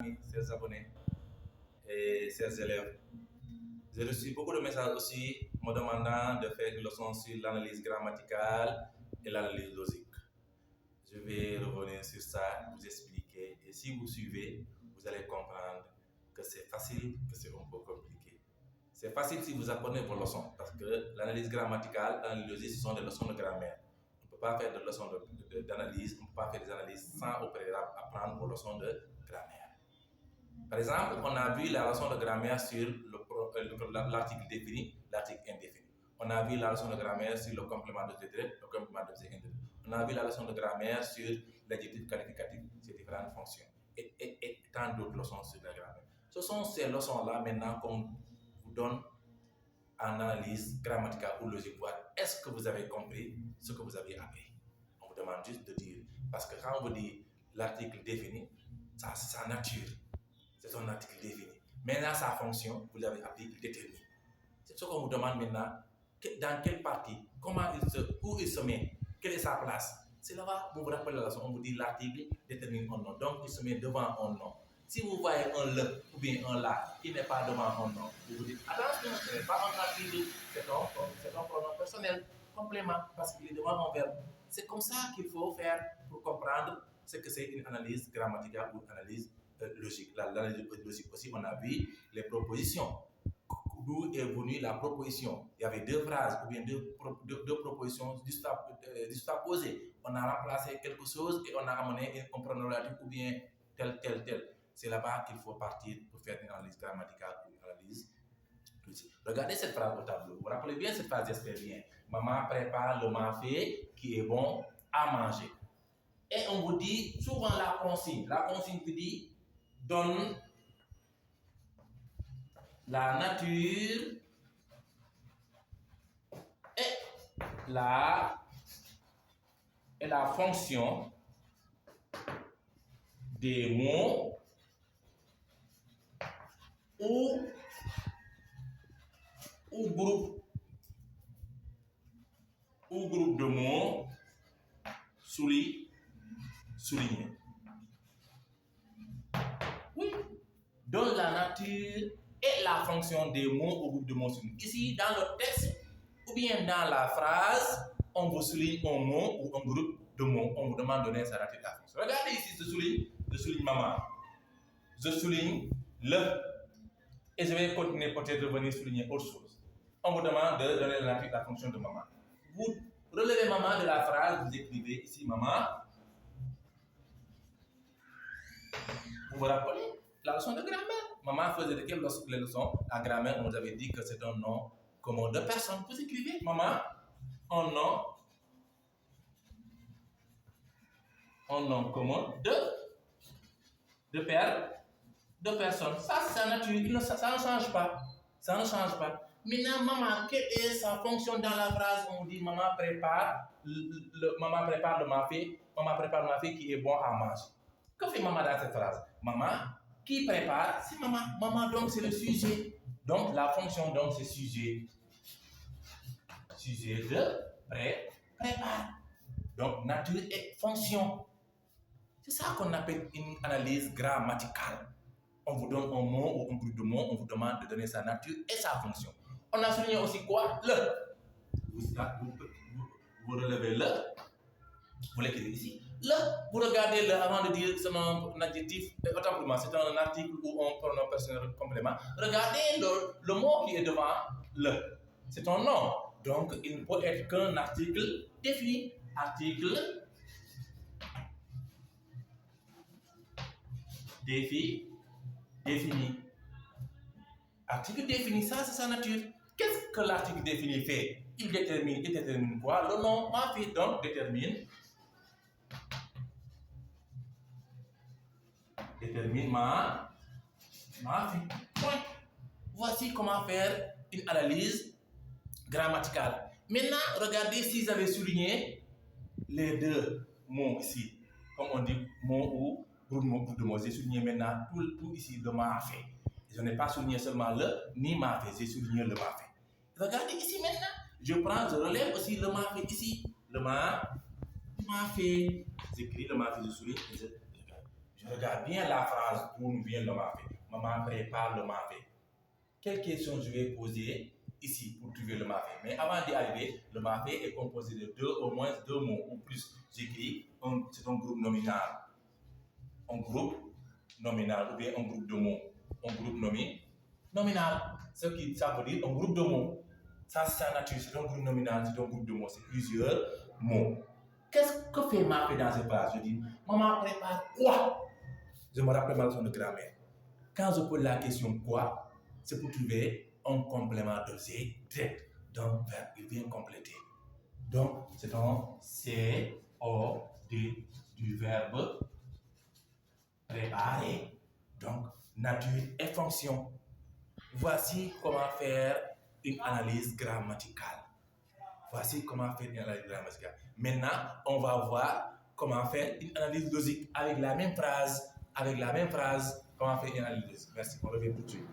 chers abonnés et chers élèves. J'ai reçu beaucoup de messages aussi me demandant de faire une leçon sur l'analyse grammaticale et l'analyse logique. Je vais revenir sur ça, vous expliquer, et si vous suivez, vous allez comprendre que c'est facile, que c'est un peu compliqué. C'est facile si vous apprenez vos leçons, parce que l'analyse grammaticale et l'analyse logique, ce sont des leçons de grammaire. On ne peut pas faire de leçons d'analyse, on ne peut pas faire des analyses sans au préalable apprendre vos leçons de grammaire. Par exemple, on a vu la leçon de grammaire sur l'article défini, l'article indéfini. On a vu la leçon de grammaire sur le complément d'objet direct, le complément d'objet indirect. On a vu la leçon de grammaire sur l'adjectif qualificatif, ses différentes fonctions. Et tant d'autres leçons sur la grammaire. Ce sont ces leçons-là maintenant qu'on vous donne en analyse grammaticale ou logique. Est-ce que vous avez compris ce que vous avez appris? On vous demande juste de dire. Parce que quand on vous dit l'article défini, ça c'est sa nature. C'est son article défini. Maintenant, sa fonction, vous l'avez appris, il détermine. C'est ce qu'on vous demande maintenant. Dans quelle partie, où il se met, quelle est sa place. C'est là-bas, vous vous rappelez la leçon, on vous dit l'article détermine un nom. Donc, il se met devant un nom. Si vous voyez un le ou bien un la qui n'est pas devant un nom, vous vous dites attention, ce n'est pas un article, c'est un pronom personnel complément parce qu'il est devant un verbe. C'est comme ça qu'il faut faire pour comprendre ce que c'est une analyse grammaticale ou une analyse logique. L'analyse logique aussi, on a vu les propositions. D'où est venue la proposition? Il y avait deux phrases ou bien deux propositions juxtaposées. On a remplacé quelque chose et on a amené un pronom relatif ou bien tel. C'est là-bas qu'il faut partir pour faire une analyse grammaticale ou une analyse logique. Regardez cette phrase au tableau. Vous vous rappelez bien cette phrase, j'espère bien. Maman prépare le mafé qui est bon à manger. Et on vous dit souvent la consigne. La consigne vous dit donne la nature et la fonction des mots ou groupe de mots soulignés. Oui, donne la nature et la fonction des mots ou groupe de mots soulignés. Ici, dans le texte ou bien dans la phrase, on vous souligne un mot ou un groupe de mots. On vous demande de donner sa nature et la fonction. Regardez ici, je souligne maman. Je souligne le. Et je vais continuer peut-être revenir souligner autre chose. On vous demande de donner la nature et la fonction de maman. Vous relevez maman de la phrase, vous écrivez ici maman. Vous vous rappelez la leçon de grammaire? Maman faisait de quelle leçon? La grammaire, on nous avait dit que c'est un nom commun de personne. Vous écrivez maman, un nom commun de personnes. Ça, c'est sa nature. Ça ne change pas. Ça ne change pas. Maintenant, maman, quelle est sa fonction dans la phrase? On dit maman prépare le mafé qui est bon à manger. Que fait maman dans cette phrase? Maman qui prépare, c'est maman. Maman, donc, c'est le sujet. Donc, la fonction, donc, c'est sujet. Sujet de prépare. Donc, nature et fonction. C'est ça qu'on appelle une analyse grammaticale. On vous donne un mot ou un groupe de mots, on vous demande de donner sa nature et sa fonction. On a souligné aussi quoi? Le. Vous relevez le. Vous l'écrivez ici. Le, vous regardez le avant de dire c'est un adjectif, autant pour moi, c'est un article ou un pronom personnel complément. Regardez le mot qui est devant le. C'est un nom. Donc, il ne peut être qu'un article défini. Article défini. Article défini, ça c'est sa nature. Qu'est-ce que l'article défini fait? Il détermine quoi? Le nom mafé, donc détermine ma fille. Point. Voici comment faire une analyse grammaticale. Maintenant, regardez si vous avez souligné les deux mots ici. Comme on dit, mot ou groupe de mots. J'ai souligné maintenant tout ici le ma fait. Je n'ai pas souligné seulement le ni ma fait, j'ai souligné le ma fait. Regardez ici maintenant. Je relève aussi le ma fait ici. Le ma fait. J'écris le ma fait, je souligne et je Regarde bien la phrase d'où nous vient le mafé. Maman prépare le mafé. Quelle question je vais poser ici pour trouver le mafé? Mais avant d'y arriver, le mafé est composé de au moins deux mots ou plus. J'écris, c'est un groupe nominal. Un groupe nominal ou bien un groupe de mots. Un groupe nominal. Ça veut dire un groupe de mots. Ça, c'est sa nature, c'est un groupe nominal, c'est un groupe de mots, c'est plusieurs mots. Qu'est-ce que fait mafé dans cette phrase? Je dis, maman prépare quoi? Je me rappelle ma leçon de grammaire. Quand je pose la question quoi, c'est pour trouver un complément d'objet direct d'un verbe. Il vient compléter. Donc, c'est un C-O-D du verbe préparer. Donc, nature et fonction. Voici comment faire une analyse grammaticale. Voici comment faire une analyse grammaticale. Maintenant, on va voir comment faire une analyse logique avec la même phrase. Comment faire une analyse logique. Merci, on revient tout de suite.